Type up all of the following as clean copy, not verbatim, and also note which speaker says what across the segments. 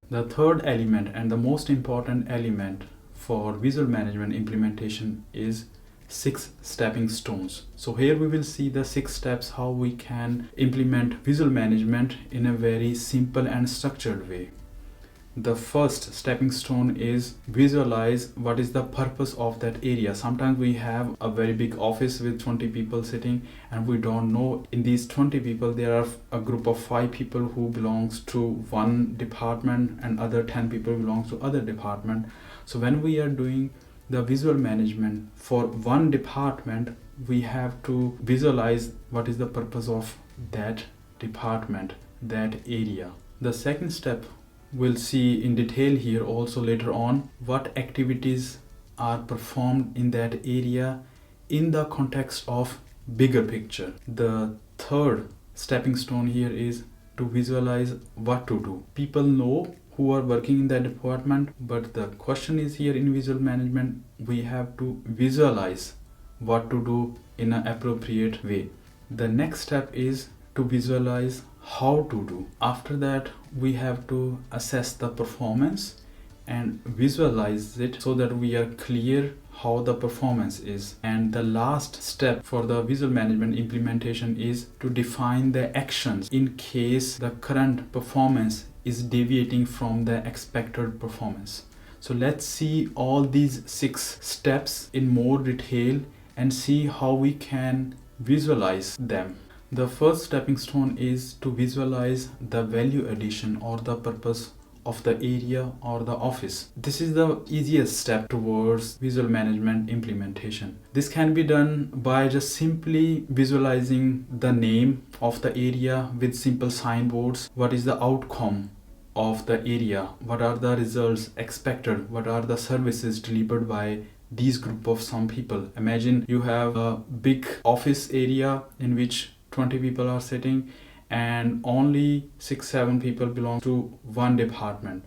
Speaker 1: The third element and the most important element for visual management implementation is 6 stepping stones. So here we will see the 6 steps how we can implement visual management in a very simple and structured way. The first stepping stone is visualize what is the purpose of that area. Sometimes we have a very big office with 20 people sitting and we don't know in these 20 people there are a group of 5 people who belongs to one department and other 10 people belongs to other department. So when we are doing the visual management for one department, we have to visualize what is the purpose of that department, that area. The second step we'll see in detail here also later on, what activities are performed in that area in the context of bigger picture. The third stepping stone here is to visualize what to do. People know who are working in that department, but the question is here in visual management, we have to visualize what to do in an appropriate way. The next step is to visualize how to do. After that, we have to assess the performance and visualize it so that we are clear how the performance is. And the last step for the visual management implementation is to define the actions in case the current performance is deviating from the expected performance. So let's see all these 6 steps in more detail and see how we can visualize them. The first stepping stone is to visualize the value addition or the purpose of the area or the office. This is the easiest step towards visual management implementation. This can be done by just simply visualizing the name of the area with simple signboards. What is the outcome of the area? What are the results expected? What are the services delivered by these group of some people? Imagine you have a big office area in which 20 people are sitting and only 6-7 people belong to one department.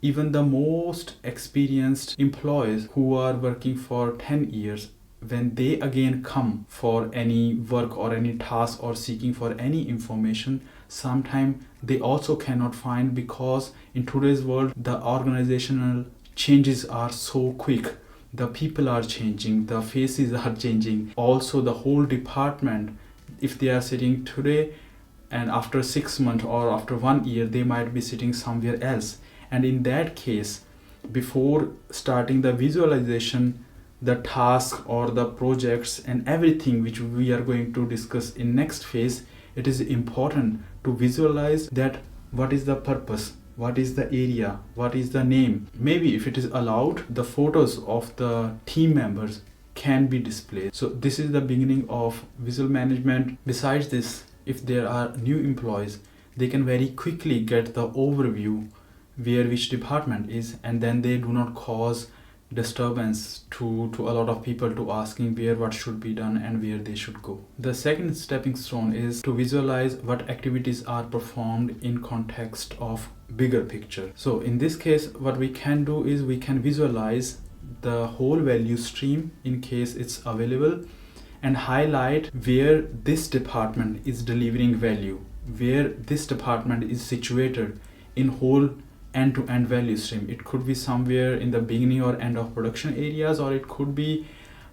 Speaker 1: Even the most experienced employees who are working for 10 years, when they again come for any work or any task or seeking for any information, sometimes they also cannot find, because in today's world the organizational changes are so quick. The people are changing, the faces are changing, also the whole department. If they are sitting today and after 6 months or after 1 year, they might be sitting somewhere else. And in that case, before starting the visualization, the task or the projects and everything which we are going to discuss in next phase, it is important to visualize that what is the purpose, what is the area, what is the name. Maybe if it is allowed, the photos of the team members can be displayed. So this is the beginning of visual management. Besides this, if there are new employees, they can very quickly get the overview where which department is, and then they do not cause disturbance to a lot of people to asking where what should be done and where they should go. The second stepping stone is to visualize what activities are performed in context of bigger picture. So in this case, what we can do is we can visualize the whole value stream in case it's available and highlight where this department is delivering value, where this department is situated in whole end-to-end value stream. It could be somewhere in the beginning or end of production areas, or it could be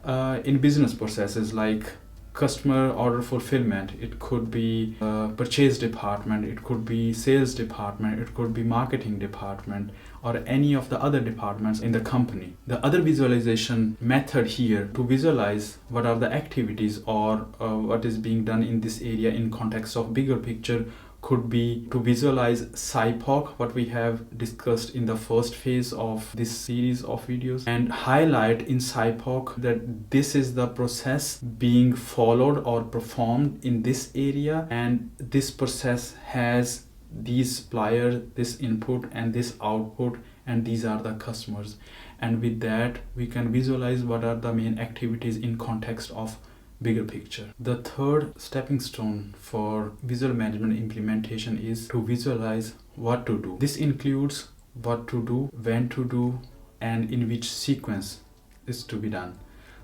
Speaker 1: in business processes like customer order fulfillment. It could be purchase department, it could be sales department, it could be marketing department, or any of the other departments in the company. The other visualization method here to visualize what are the activities or what is being done in this area in context of bigger picture could be to visualize SIPOC, what we have discussed in the first phase of this series of videos, and highlight in SIPOC that this is the process being followed or performed in this area, and this process has these suppliers, this input and this output, and these are the customers. And with that, we can visualize what are the main activities in context of bigger picture. The third stepping stone for visual management implementation is to visualize what to do. This includes what to do, when to do, and in which sequence is to be done.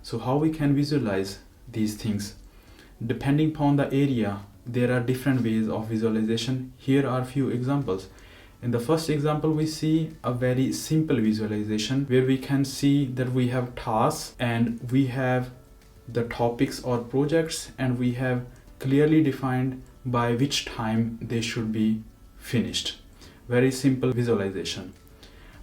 Speaker 1: So how we can visualize these things? Depending upon the area, there are different ways of visualization. Here are few examples. In the first example, we see a very simple visualization where we can see that we have tasks and we have the topics or projects, and we have clearly defined by which time they should be finished. Very simple visualization.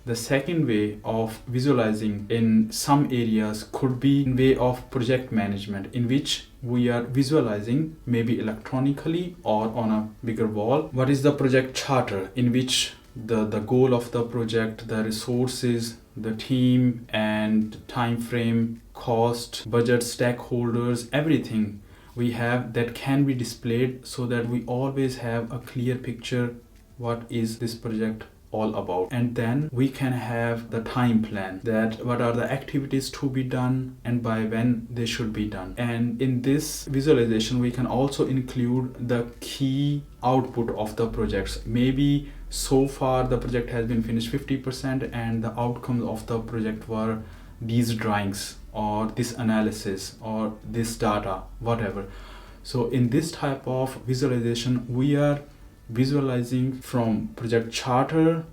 Speaker 1: The second way of visualizing in some areas could be in way of project management, in which we are visualizing maybe electronically or on a bigger wall. What is the project charter, in which the goal of the project, the resources, the team and time frame, cost, budget, stakeholders, everything we have that can be displayed, so that we always have a clear picture what is this project all about. And then we can have the time plan, that what are the activities to be done and by when they should be done. And in this visualization we can also include the key output of the projects. Maybe so far the project has been finished 50% and the outcomes of the project were these drawings or this analysis or this data, whatever. So in this type of visualization we are visualizing from project charter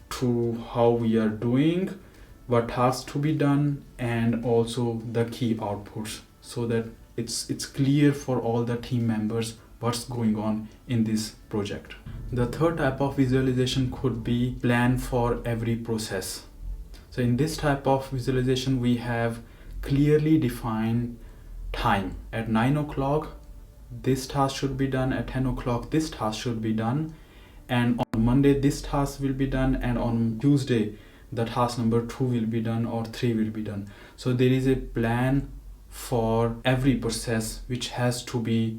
Speaker 1: to how we are doing, what tasks to be done, and also the key outputs, so that it's clear for all the team members what's going on in this project. The third type of visualization could be plan for every process. So in this type of visualization we have clearly defined time. At 9 o'clock this task should be done, at 10 o'clock this task should be done, and on Monday this task will be done, and on Tuesday the task number 2 will be done or 3 will be done. So there is a plan for every process which has to be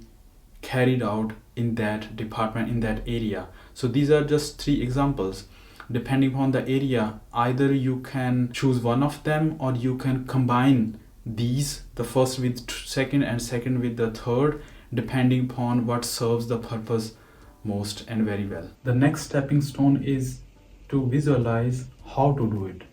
Speaker 1: carried out in that department, in that area. So these are just 3 examples. Depending on the area, either you can choose one of them or you can combine these, the first with second and second with the third, depending upon what serves the purpose most and very well. The next stepping stone is to visualize how to do it.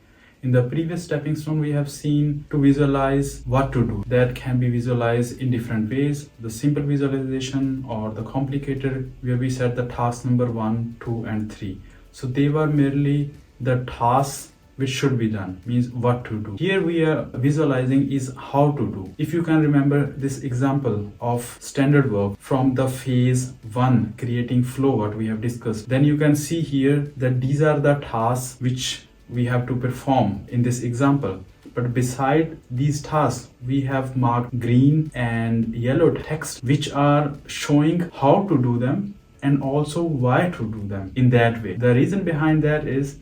Speaker 1: In the previous stepping stone we have seen to visualize what to do. That can be visualized in different ways. The simple visualization or the complicated, where we set the task number 1, 2 and 3. So they were merely the tasks which should be done, means what to do. Here we are visualizing is how to do. If you can remember this example of standard work from the phase 1, creating flow, what we have discussed, then you can see here that these are the tasks which we have to perform in this example. But beside these tasks we have marked green and yellow text which are showing how to do them and also why to do them in that way. The reason behind that is,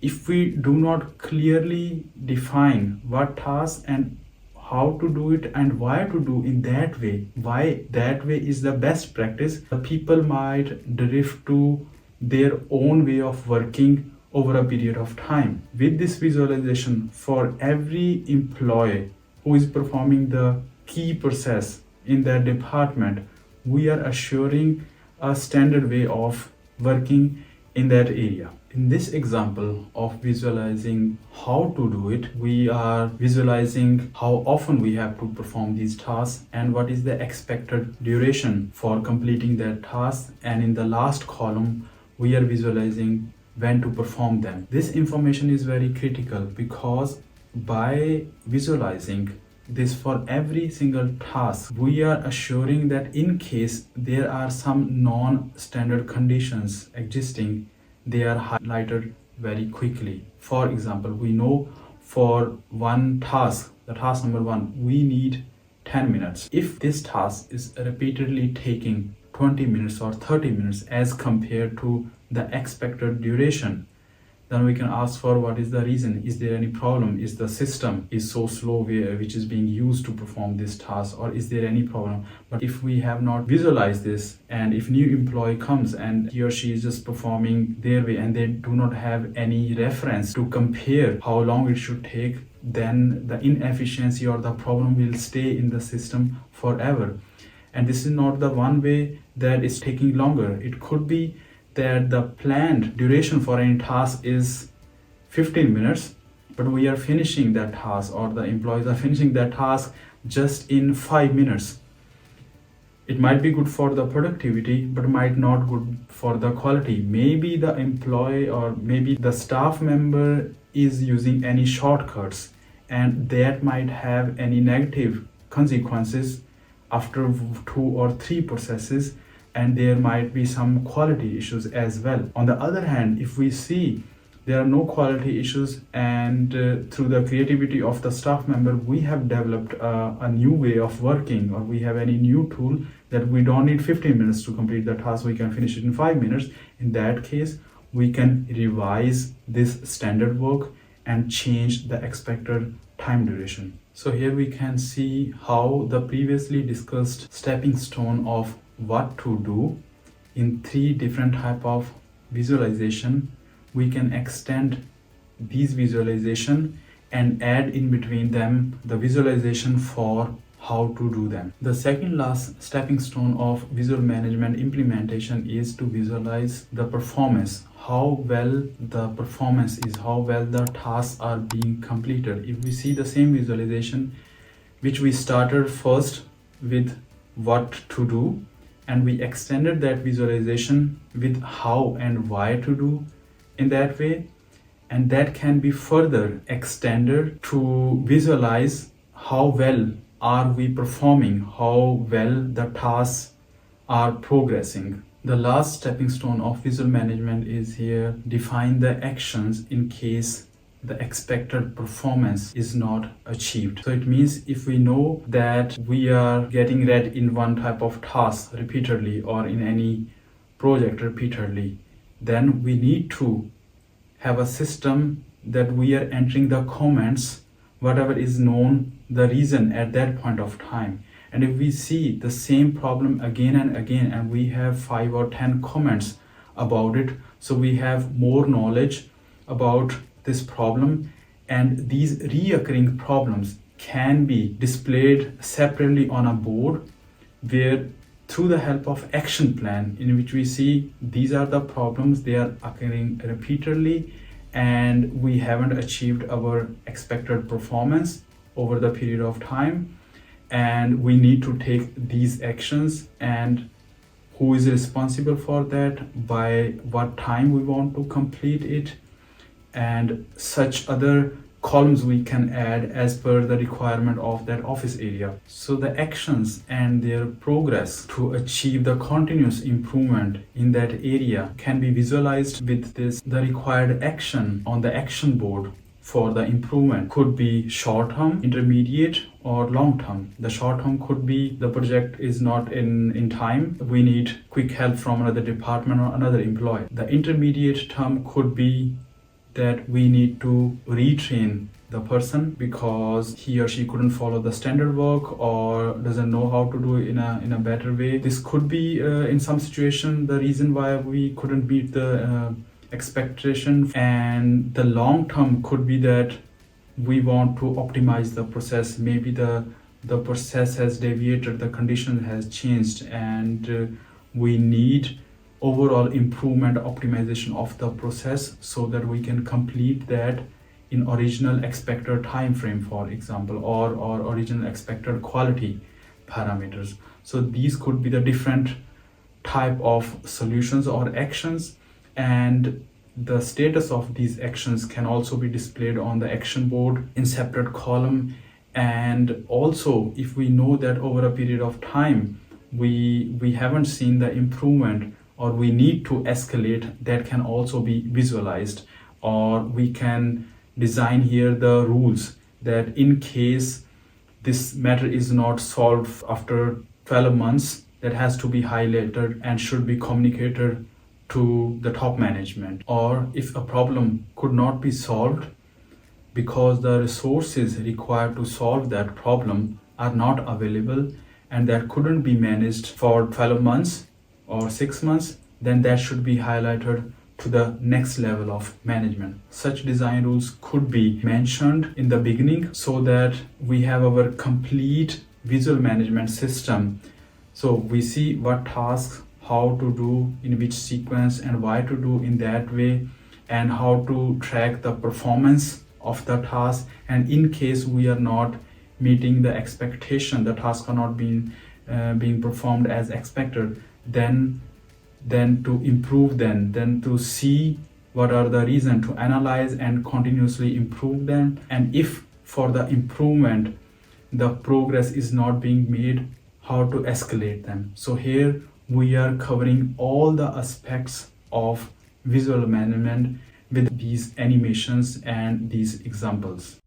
Speaker 1: if we do not clearly define what task and how to do it and why to do in that way, why that way is the best practice, the people might drift to their own way of working over a period of time. With this visualization, for every employee who is performing the key process in that department, we are assuring a standard way of working in that area. In this example of visualizing how to do it, we are visualizing how often we have to perform these tasks and what is the expected duration for completing that task, and in the last column we are visualizing when to perform them. This information is very critical because by visualizing this for every single task, we are assuring that in case there are some non-standard conditions existing, they are highlighted very quickly. For example, we know for one task, the task number 1, we need 10 minutes. If this task is repeatedly taking 20 minutes or 30 minutes as compared to the expected duration, then we can ask for what is the reason. Is there any problem? Is the system is so slow which is being used to perform this task, or is there any problem? But if we have not visualized this, and if new employee comes and he or she is just performing their way and they do not have any reference to compare how long it should take, then the inefficiency or the problem will stay in the system forever. And this is not the one way that is taking longer. It could be that the planned duration for any task is 15 minutes, but we are finishing that task, or the employees are finishing that task just in 5 minutes. It might be good for the productivity, but might not good for the quality. Maybe the employee or maybe the staff member is using any shortcuts, and that might have any negative consequences after 2 or 3 processes, and there might be some quality issues as well. On the other hand, if we see there are no quality issues, and through the creativity of the staff member we have developed a new way of working, or we have any new tool that we don't need 15 minutes to complete the task, we can finish it in 5 minutes. In that case, we can revise this standard work and change the expected time duration. So here we can see how the previously discussed stepping stone of what to do in 3 different type of visualization, we can extend these visualization and add in between them the visualization for how to do them. The second last stepping stone of visual management implementation is to visualize the performance, how well the performance is, how well the tasks are being completed. If we see the same visualization which we started first with what to do, and we extended that visualization with how and why to do in that way, and that can be further extended to visualize how well are we performing, how well the tasks are progressing. The last stepping stone of visual management is here define the actions in case the expected performance is not achieved. So it means if we know that we are getting red in one type of task repeatedly or in any project repeatedly, then we need to have a system that we are entering the comments, whatever is known, the reason at that point of time. And if we see the same problem again and again, and we have 5 or 10 comments about it, so we have more knowledge about this problem, and these reoccurring problems can be displayed separately on a board, where through the help of action plan, in which we see these are the problems, they are occurring repeatedly and we haven't achieved our expected performance over the period of time, and we need to take these actions, and who is responsible for that, by what time we want to complete it, and such other columns we can add as per the requirement of that office area. So the actions and their progress to achieve the continuous improvement in that area can be visualized with this. The required action on the action board for the improvement could be short term, intermediate, or long term. The short term could be the project is not in time, we need quick help from another department or another employee. The intermediate term could be that we need to retrain the person because he or she couldn't follow the standard work or doesn't know how to do it in a better way. This could be in some situation the reason why we couldn't meet the expectation. And the long term could be that we want to optimize the process. Maybe the process has deviated, the condition has changed, and we need overall improvement, optimization of the process so that we can complete that in original expected time frame, for example, or original expected quality parameters. So these could be the different type of solutions or actions, and the status of these actions can also be displayed on the action board in separate column. And also, if we know that over a period of time we haven't seen the improvement, or we need to escalate, that can also be visualized. Or we can design here the rules that in case this matter is not solved after 12 months, that has to be highlighted and should be communicated to the top management. Or if a problem could not be solved because the resources required to solve that problem are not available, and that couldn't be managed for 12 months or 6 months, then that should be highlighted to the next level of management. Such design rules could be mentioned in the beginning so that we have our complete visual management system. So we see what tasks, how to do, in which sequence, and why to do in that way, and how to track the performance of the task. And in case we are not meeting the expectation, the tasks are not being being performed as expected, then to improve them, then to see what are the reasons, to analyze and continuously improve them. And if for the improvement the progress is not being made, how to escalate them. So here we are covering all the aspects of visual management with these animations and these examples.